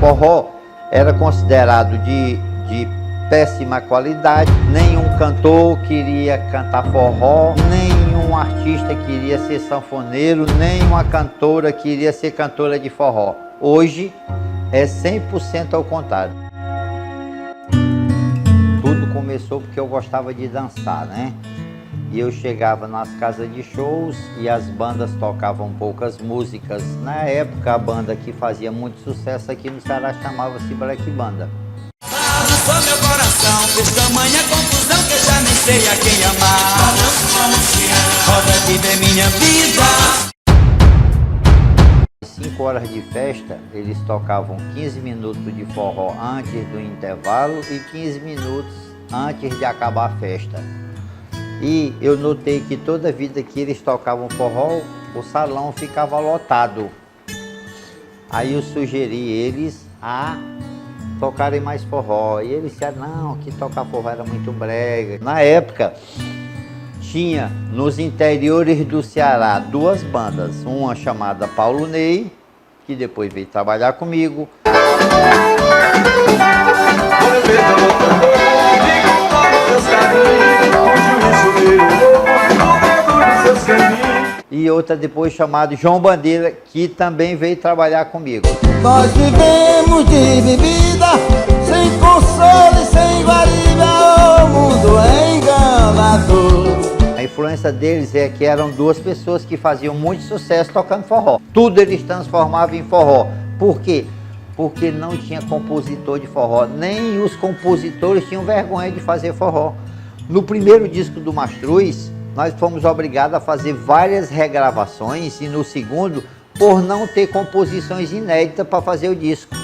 forró era considerado de péssima qualidade, nenhum cantor queria cantar forró, nenhum artista queria ser sanfoneiro, nenhuma cantora queria ser cantora de forró. Hoje é 100% ao contrário. Tudo começou porque eu gostava de dançar, né? E eu chegava nas casas de shows e as bandas tocavam poucas músicas. Na época, a banda que fazia muito sucesso aqui no Ceará chamava-se Black Banda. Só meu coração fez tamanha confusão que eu já nem sei a quem amar. Roda de ver minha vida. 5 horas de festa, eles tocavam 15 minutos de forró antes do intervalo e 15 minutos antes de acabar a festa. E eu notei que toda vida que eles tocavam forró, o salão ficava lotado. Aí eu sugeri eles a tocarem mais forró. E eles disseram, não, que tocar forró era muito brega. Na época, tinha nos interiores do Ceará 2 bandas. Uma chamada Paulo Ney, que depois veio trabalhar comigo. E outra depois chamada João Bandeira, que também veio trabalhar comigo. Nós vivemos de bebida, sem consolo e sem guarida, o mundo é enganador. A influência deles é que eram 2 pessoas que faziam muito sucesso tocando forró. Tudo eles transformavam em forró. Por quê? Porque não tinha compositor de forró, nem os compositores tinham vergonha de fazer forró. No primeiro disco do Mastruz, nós fomos obrigados a fazer várias regravações e no segundo, por não ter composições inéditas para fazer o disco.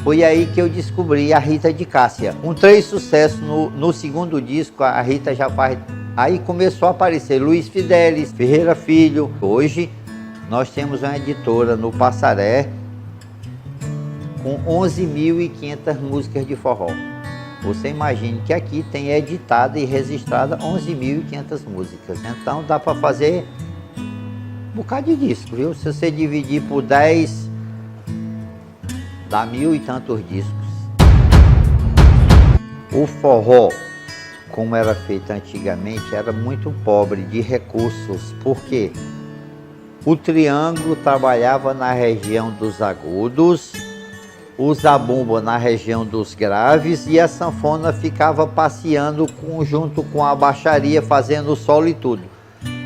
Foi aí que eu descobri a Rita de Cássia. Com 3 sucessos no segundo disco, a Rita já faz... Aí começou a aparecer Luiz Fidelis, Ferreira Filho. Hoje nós temos uma editora no Passaré com 11.500 músicas de forró. Você imagine que aqui tem editada e registrada 11.500 músicas. Então dá para fazer um bocado de disco, viu? Se você dividir por 10, dá 1.000 e tantos discos. O forró, como era feito antigamente, era muito pobre de recursos. Por quê? O triângulo trabalhava na região dos agudos, o zabumba na região dos graves e a sanfona ficava passeando junto com a baixaria, fazendo o solo e tudo.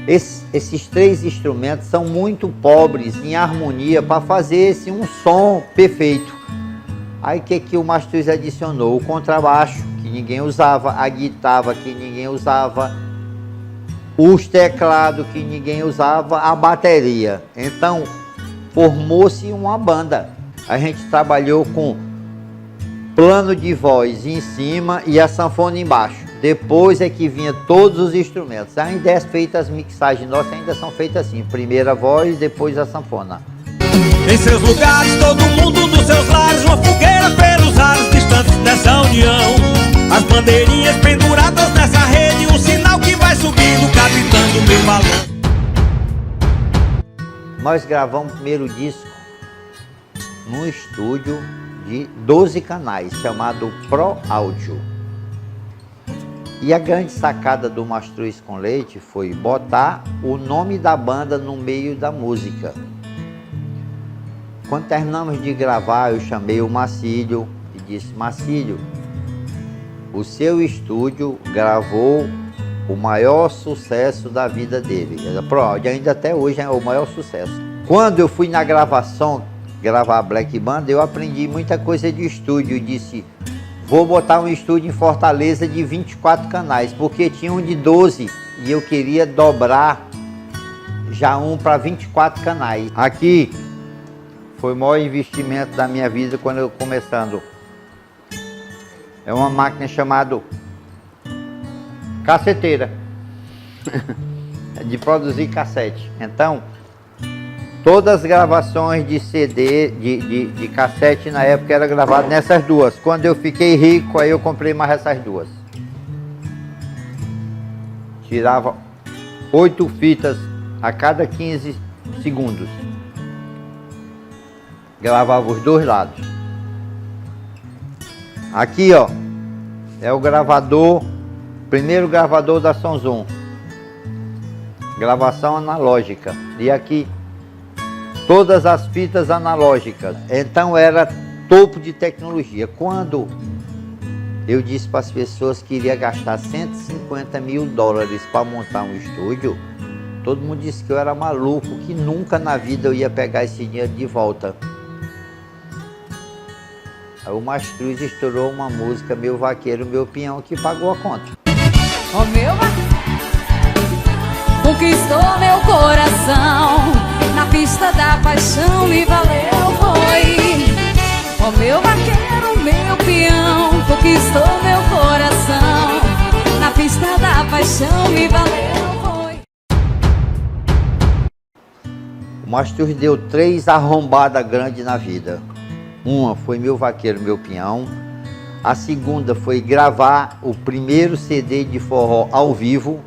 Esses 3 instrumentos são muito pobres em harmonia para fazer um som perfeito. Aí o que o Mastruz adicionou? O contrabaixo, que ninguém usava, a guitarra, que ninguém usava, os teclados, que ninguém usava, a bateria. Então formou-se uma banda. A gente trabalhou com plano de voz em cima e a sanfona embaixo. Depois é que vinha todos os instrumentos. Ainda é feita as mixagens nossas, ainda são feitas assim. Primeira voz, depois a sanfona. Em seus lugares, todo mundo dos seus lares, uma fogueira pelos ares distantes dessa união. As bandeirinhas penduradas nessa rede, um sinal que vai subindo, captando meu balão. Nós gravamos o primeiro disco num estúdio de 12 canais, chamado Pro Áudio. E a grande sacada do Mastruz com Leite foi botar o nome da banda no meio da música. Quando terminamos de gravar, eu chamei o Marcílio e disse, Marcílio, o seu estúdio gravou o maior sucesso da vida dele. Pro Áudio ainda até hoje é o maior sucesso. Quando eu fui na gravação, gravar Black Banda, eu aprendi muita coisa de estúdio. Eu disse, vou botar um estúdio em Fortaleza de 24 canais, porque tinha um de 12 e eu queria dobrar já um para 24 canais. Aqui foi o maior investimento da minha vida quando eu começando. É uma máquina chamada casseteira, de produzir cassete. Então, todas as gravações de CD, de cassete na época era gravado nessas 2. Quando eu fiquei rico, aí eu comprei mais essas 2. Tirava 8 fitas a cada 15 segundos. Gravava os 2 lados. Aqui, ó, é o gravador, primeiro gravador da Som Zoom. Gravação analógica. E aqui, todas as fitas analógicas. Então era topo de tecnologia. Quando eu disse para as pessoas que iria gastar 150 mil dólares para montar um estúdio, todo mundo disse que eu era maluco, que nunca na vida eu ia pegar esse dinheiro de volta. Aí o Mastruz estourou uma música, Meu Vaqueiro, Meu Peão, que pagou a conta. Ó meu vaqueiro, conquistou meu coração, na pista da paixão me valeu, foi. Ó meu vaqueiro, meu peão, conquistou meu coração, na pista da paixão me valeu, foi. O Mastruz deu 3 arrombadas grandes na vida. Uma foi Meu Vaqueiro, Meu Peão. A segunda foi gravar o primeiro CD de forró ao vivo,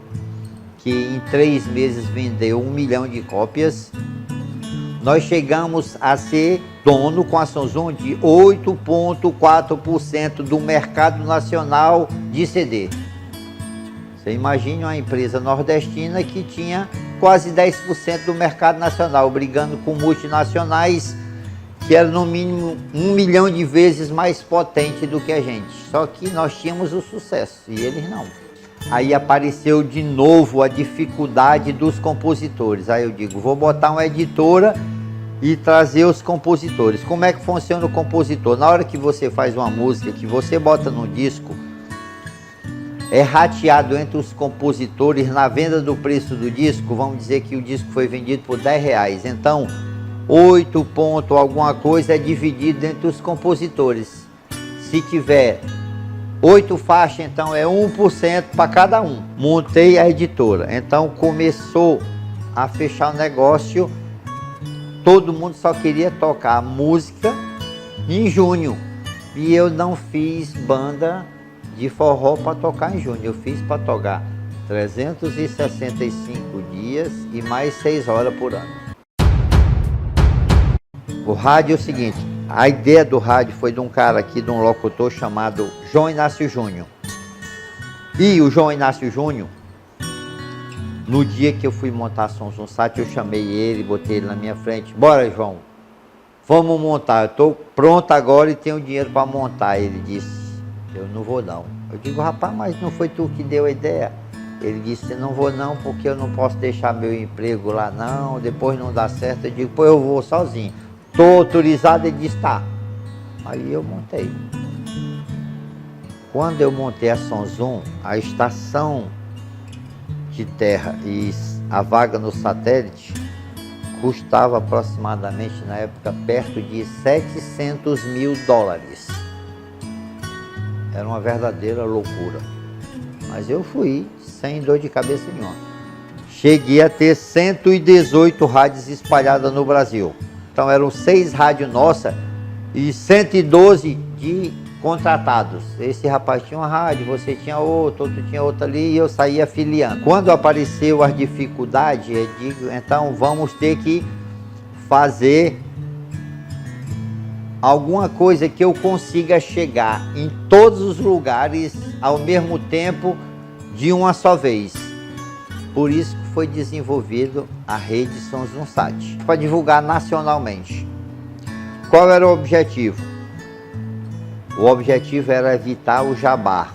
que em 3 meses vendeu 1 milhão de cópias. Nós chegamos a ser dono com a Som Zoom de 8,4% do mercado nacional de CD. Você imagine uma empresa nordestina que tinha quase 10% do mercado nacional, brigando com multinacionais que era no mínimo 1 milhão de vezes mais potente do que a gente. Só que nós tínhamos o sucesso e eles não. Aí apareceu de novo a dificuldade dos compositores. Aí eu digo, vou botar uma editora e trazer os compositores. Como é que funciona o compositor? Na hora que você faz uma música, que você bota no disco, é rateado entre os compositores na venda do preço do disco. Vamos dizer que o disco foi vendido por R$10. Então, 8 ponto alguma coisa é dividido entre os compositores. Se tiver 8 faixas, então é 1% para cada um. Montei a editora, então começou a fechar o negócio. Todo mundo só queria tocar música em junho. E eu não fiz banda de forró para tocar em junho. Eu fiz para tocar 365 dias e mais 6 horas por ano. O rádio é o seguinte, a ideia do rádio foi de um cara aqui, de um locutor chamado João Inácio Júnior. E o João Inácio Júnior, no dia que eu fui montar a Som Zoom Sat, eu chamei ele, botei ele na minha frente. Bora, João, vamos montar, eu estou pronto agora e tenho dinheiro para montar. Ele disse, eu não vou não. Eu digo, rapaz, mas não foi tu que deu a ideia? Ele disse, não vou não, porque eu não posso deixar meu emprego lá não, depois não dá certo. Eu digo, pô, eu vou sozinho. Estou autorizado, ele disse, tá. Aí eu montei. Quando eu montei a Som Zoom, a estação de terra e a vaga no satélite custava aproximadamente, na época, perto de 700 mil dólares. Era uma verdadeira loucura. Mas eu fui sem dor de cabeça nenhuma. Cheguei a ter 118 rádios espalhadas no Brasil. Então eram 6 rádios nossas e 112 de contratados. Esse rapaz tinha uma rádio, você tinha outra, outro tinha outra ali, e eu saía filiando. Quando apareceu as dificuldades, eu digo, então vamos ter que fazer alguma coisa que eu consiga chegar em todos os lugares ao mesmo tempo, de uma só vez. Por isso que foi desenvolvido a rede Som Zoom Sat, para divulgar nacionalmente. Qual era o objetivo? O objetivo era evitar o jabá.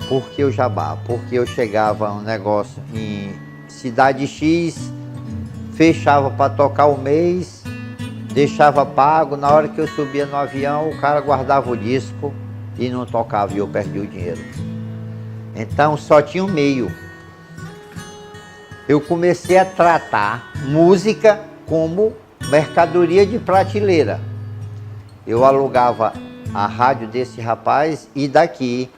Por que o jabá? Porque eu chegava a um negócio em cidade X, fechava para tocar o mês, deixava pago, na hora que eu subia no avião, o cara guardava o disco e não tocava e eu perdi o dinheiro. Então só tinha um meio. Eu comecei a tratar música como mercadoria de prateleira. Eu alugava a rádio desse rapaz e daqui,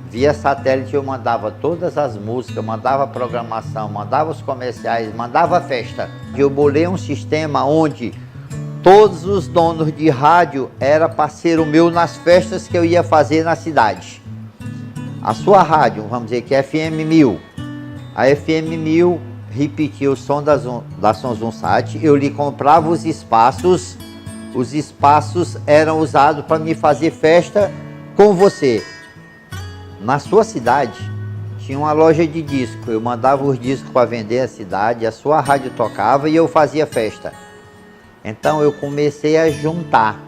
via satélite, eu mandava todas as músicas, mandava programação, mandava os comerciais, mandava festa. Eu bolei um sistema onde todos os donos de rádio eram parceiro meu nas festas que eu ia fazer na cidade. A sua rádio, vamos dizer que é FM 1000. A FM 1000 repetia o som da Som Zoom Sat, eu lhe comprava os espaços eram usados para me fazer festa com você. Na sua cidade, tinha uma loja de disco. Eu mandava os discos para vender na cidade, a sua rádio tocava e eu fazia festa. Então eu comecei a juntar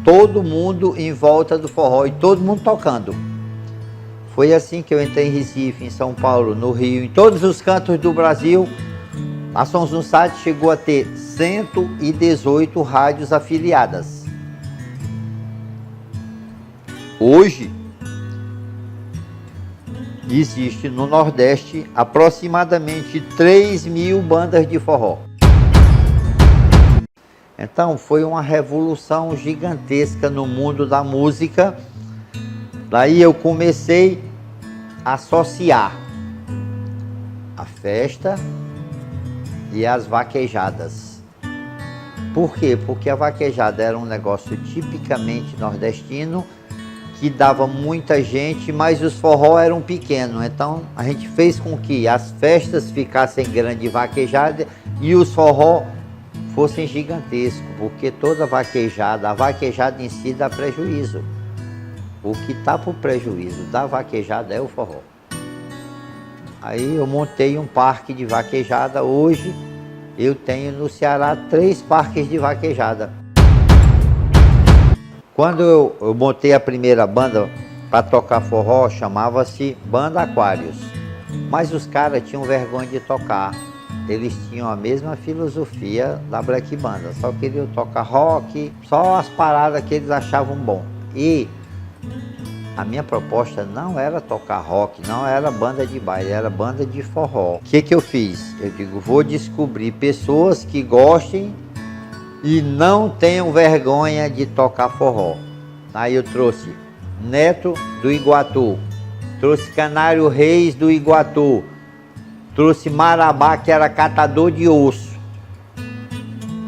todo mundo em volta do forró e todo mundo tocando. Foi assim que eu entrei em Recife, em São Paulo, no Rio, em todos os cantos do Brasil. A Sons Unsat chegou a ter 118 rádios afiliadas. Hoje, existe no Nordeste aproximadamente 3.000 bandas de forró. Então foi uma revolução gigantesca no mundo da música. Daí eu comecei a associar a festa e as vaquejadas. Por quê? Porque a vaquejada era um negócio tipicamente nordestino, que dava muita gente, mas os forró eram pequenos. Então a gente fez com que as festas ficassem grandes vaquejadas e os forró fossem gigantescos, porque toda vaquejada, a vaquejada em si dá prejuízo. O que está por prejuízo da vaquejada é o forró. Aí eu montei um parque de vaquejada. Hoje eu tenho no Ceará 3 parques de vaquejada. Quando eu montei a primeira banda para tocar forró, chamava-se Banda Aquários. Mas os caras tinham vergonha de tocar. Eles tinham a mesma filosofia da Black Banda, só queriam tocar rock, só as paradas que eles achavam bom. E a minha proposta não era tocar rock, não era banda de baile, era banda de forró. O que eu fiz? Eu digo, vou descobrir pessoas que gostem e não tenham vergonha de tocar forró. Aí eu trouxe Neto do Iguatu, trouxe Canário Reis do Iguatu, trouxe Marabá, que era catador de osso.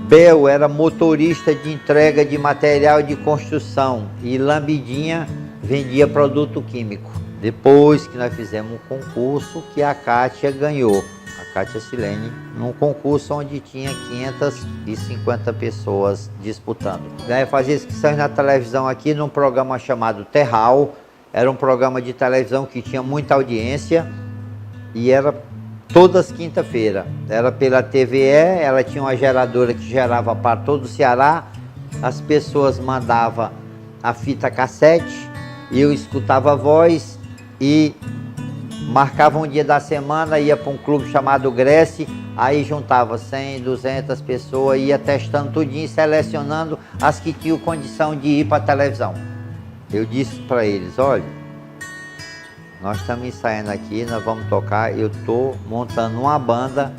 Bel era motorista de entrega de material de construção. E Lambidinha vendia produto químico. Depois que nós fizemos um concurso que a Kátia ganhou, a Kátia Silene, num concurso onde tinha 550 pessoas disputando. Daí fazia inscrições na televisão aqui num programa chamado Terral. Era um programa de televisão que tinha muita audiência e era todas quinta-feira. Era pela TVE, ela tinha uma geradora que gerava para todo o Ceará. As pessoas mandavam a fita cassete, eu escutava a voz e marcava um dia da semana, ia para um clube chamado Grécia, aí juntava 100, 200 pessoas, ia testando tudinho, selecionando as que tinham condição de ir para a televisão. Eu disse para eles, olha, nós estamos ensaiando aqui, nós vamos tocar, eu estou montando uma banda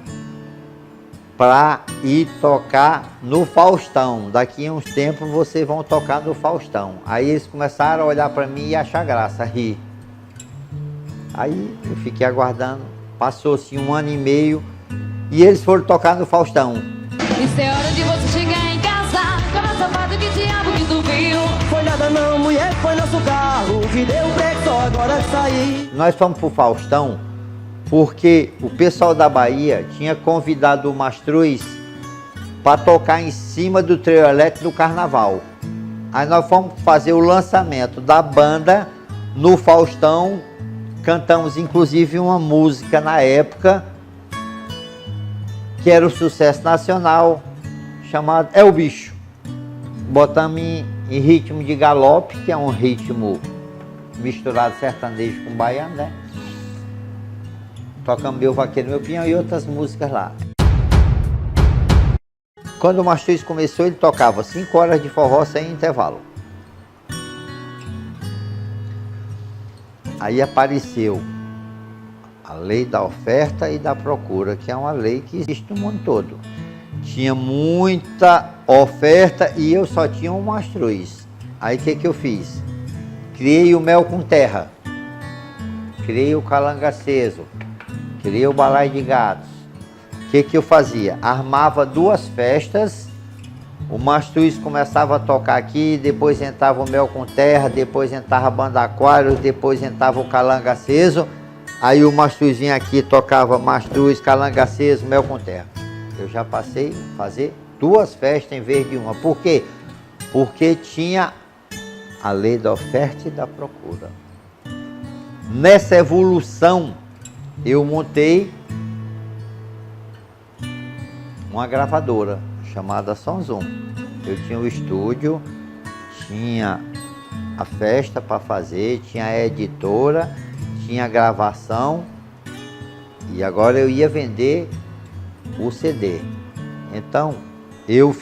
para ir tocar no Faustão. Daqui a uns tempos vocês vão tocar no Faustão. Aí eles começaram a olhar para mim e achar graça, rir. Aí eu fiquei aguardando, passou-se 1 ano e meio e eles foram tocar no Faustão. Isso é hora de você chegar em casa, com a safada que diabo que tu viu. Foi nada não, mulher, foi nosso carro que deu break só agora que saí. Nós fomos pro Faustão porque o pessoal da Bahia tinha convidado o Mastruz para tocar em cima do trio elétrico do carnaval. Aí nós fomos fazer o lançamento da banda no Faustão, cantamos inclusive uma música na época que era um sucesso nacional, chamado É o Bicho. Botamos em ritmo de galope, que é um ritmo misturado sertanejo com baiano, né? Tocamos Meu Vaqueiro, Meu Pinhão e outras músicas lá. Quando o Mastruz começou, ele tocava 5 horas de forró sem intervalo. Aí apareceu a lei da oferta e da procura, que é uma lei que existe no mundo todo. Tinha muita oferta e eu só tinha um Mastruz. Aí o que eu fiz? Criei o Mel com Terra, criei o Calanga Aceso, criei o Balaio de Gatos. O que eu fazia? Armava 2 festas, o Mastruz começava a tocar aqui, depois entrava o Mel com Terra, depois entrava a Banda Aquários, depois entrava o Calanga Aceso. Aí o Mastruz vinha aqui, tocava Mastruz, Calanga Aceso, Mel com Terra. Eu já passei a fazer 2 festas em vez de uma. Por quê? Porque tinha A lei da oferta e da procura. Nessa evolução, eu montei uma gravadora chamada Sonzum. Eu tinha o estúdio, tinha a festa para fazer, tinha a editora, tinha a gravação e agora eu ia vender o CD. Então, eu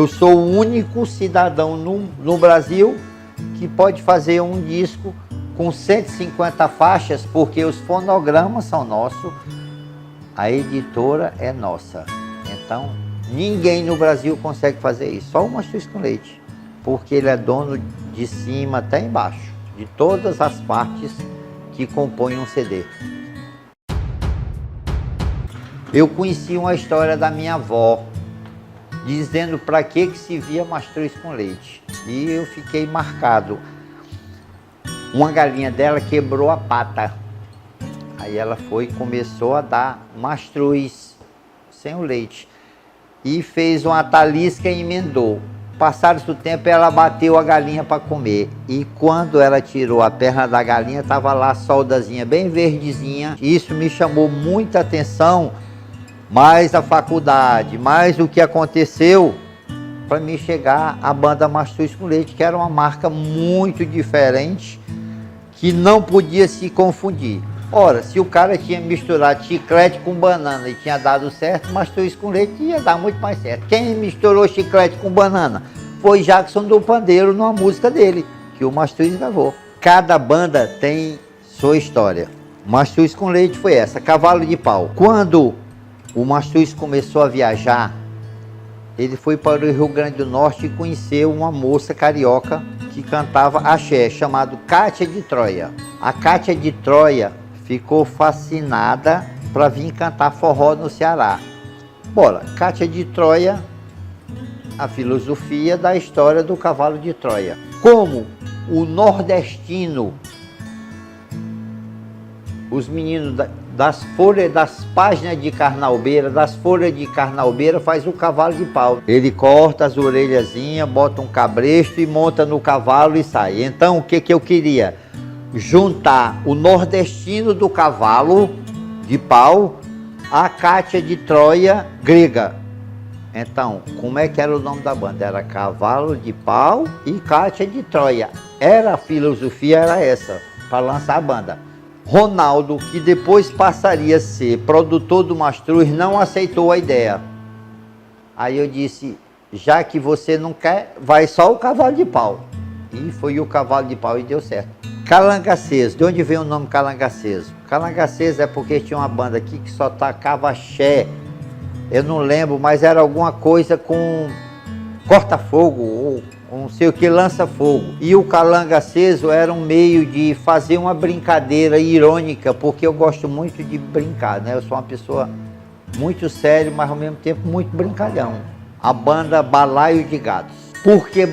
sou o único cidadão no Brasil que pode fazer um disco com 150 faixas, porque os fonogramas são nossos, a editora é nossa. Então, ninguém no Brasil consegue fazer isso, só o Mastruz com Leite, porque ele é dono de cima até embaixo, de todas as partes que compõem um CD. Eu conheci uma história da minha avó, dizendo para que se via mastruz com leite. E eu fiquei marcado. Uma galinha dela quebrou a pata. Aí ela foi e começou a dar mastruz sem o leite. E fez uma talisca e emendou. Passado o tempo, ela bateu a galinha para comer. E quando ela tirou a perna da galinha, estava lá a soldazinha bem verdezinha. Isso me chamou muita atenção. Mais a faculdade, mais o que aconteceu para mim chegar à banda Mastruz com Leite, que era uma marca muito diferente, que não podia se confundir. Ora, se o cara tinha misturado chiclete com banana e tinha dado certo, Mastruz com Leite ia dar muito mais certo. Quem misturou chiclete com banana foi Jackson do Pandeiro numa música dele, que o Mastruz gravou. Cada banda tem sua história. Mastruz com Leite foi essa, Cavalo de Pau. Quando o Mastruz começou a viajar, ele foi para o Rio Grande do Norte e conheceu uma moça carioca que cantava axé, chamada Cátia de Troia. A Cátia de Troia ficou fascinada para vir cantar forró no Ceará. Bora, Cátia de Troia, a filosofia da história do cavalo de Troia. Como o nordestino, os meninos das folhas, das páginas de carnaubeira, das folhas de carnaubeira, faz o cavalo de pau. Ele corta as orelhazinhas, bota um cabresto e monta no cavalo e sai. Então, o que eu queria? Juntar o nordestino do cavalo de pau à Cátia de Troia grega. Então, como é que era o nome da banda? Era Cavalo de Pau e Cátia de Troia. A filosofia era essa, para lançar a banda. Ronaldo, que depois passaria a ser produtor do Mastruz, não aceitou a ideia. Aí eu disse, já que você não quer, vai só o Cavalo de Pau. E foi o Cavalo de Pau e deu certo. Calangaceso, de onde vem o nome Calangaceso? Calangaceso é porque tinha uma banda aqui que só tocava axé. Eu não lembro, mas era alguma coisa com corta-fogo ou não sei o que, lança-fogo. E o calangaceso era um meio de fazer uma brincadeira irônica, porque eu gosto muito de brincar, né? Eu sou uma pessoa muito séria, mas ao mesmo tempo muito brincalhão. A banda Balaio de Gatos. Por que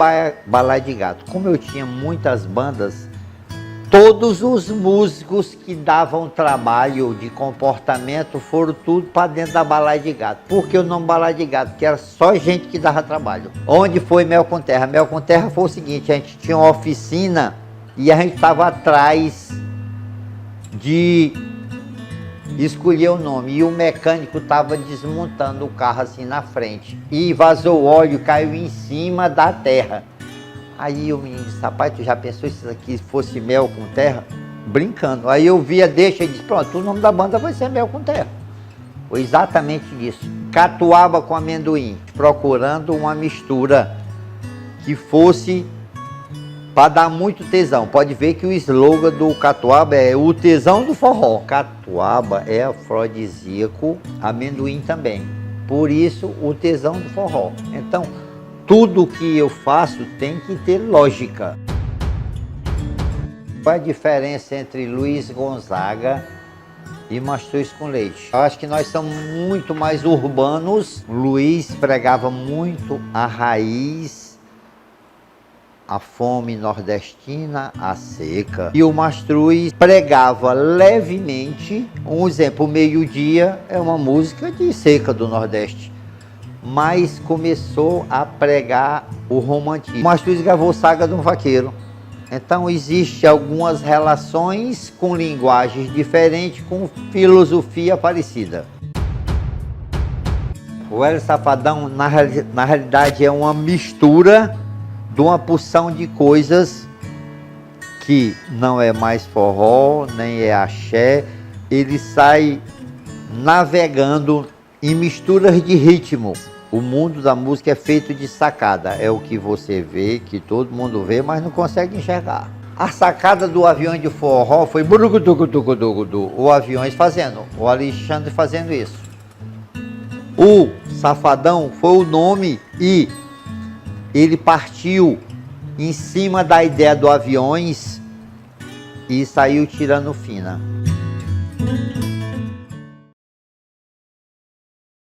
Balaio de Gato? Como eu tinha muitas bandas, todos os músicos que davam trabalho de comportamento foram tudo para dentro da Balaio de Gato. Por que o nome Balaio de Gato? Porque era só gente que dava trabalho. Onde foi Mel com Terra? Mel com Terra foi o seguinte, a gente tinha uma oficina e a gente estava atrás de escolher o nome. E o mecânico estava desmontando o carro assim na frente. E vazou óleo, caiu em cima da terra. Aí o menino disse, rapaz, tu já pensou se isso aqui fosse Mel com Terra? Brincando. Aí eu via, deixa e disse, pronto, o nome da banda vai ser Mel com Terra. Foi exatamente isso. Catuaba com amendoim, procurando uma mistura que fosse para dar muito tesão. Pode ver que o slogan do catuaba é o tesão do forró. Catuaba é afrodisíaco, amendoim também. Por isso, o tesão do forró. Então, tudo que eu faço tem que ter lógica. Qual é a diferença entre Luiz Gonzaga e Mastruz com Leite? Eu acho que nós somos muito mais urbanos. Luiz pregava muito a raiz, a fome nordestina, a seca. E o Mastruz pregava levemente. Um exemplo, o Meio-Dia é uma música de seca do Nordeste. mas começou a pregar o romantismo. O Mastro Luiz gravou Saga de um Vaqueiro. Então existe algumas relações com linguagens diferentes, com filosofia parecida. O Hélio Safadão, na realidade, é uma mistura de uma porção de coisas que não é mais forró, nem é axé. Ele sai navegando em misturas de ritmo. O mundo da música é feito de sacada. É o que você vê, que todo mundo vê, mas não consegue enxergar. A sacada do Aviões de Forró foi o Aviões fazendo, o Alexandre fazendo isso. O Safadão foi o nome e ele partiu em cima da ideia do Aviões e saiu tirando fina.